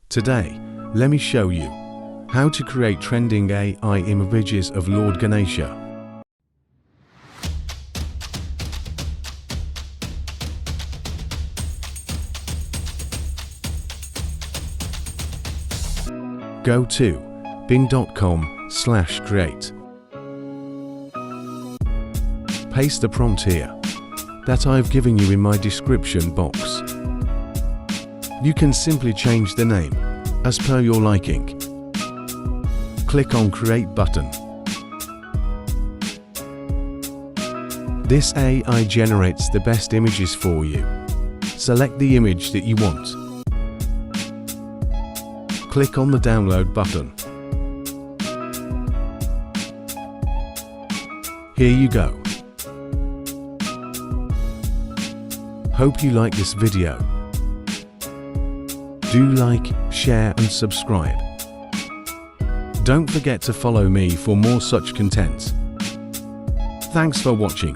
Today, let me show you how to create trending AI images of Lord Ganesha. Go to bing.com/create. Paste the prompt here that I've given you in my description box. You can simply change the name as per your liking. Click on Create button. This AI generates the best images for you. Select the image that you want. Click on the download button. Here you go. Hope you like this video. Do like, share and subscribe. Don't forget to follow me for more such content. Thanks for watching.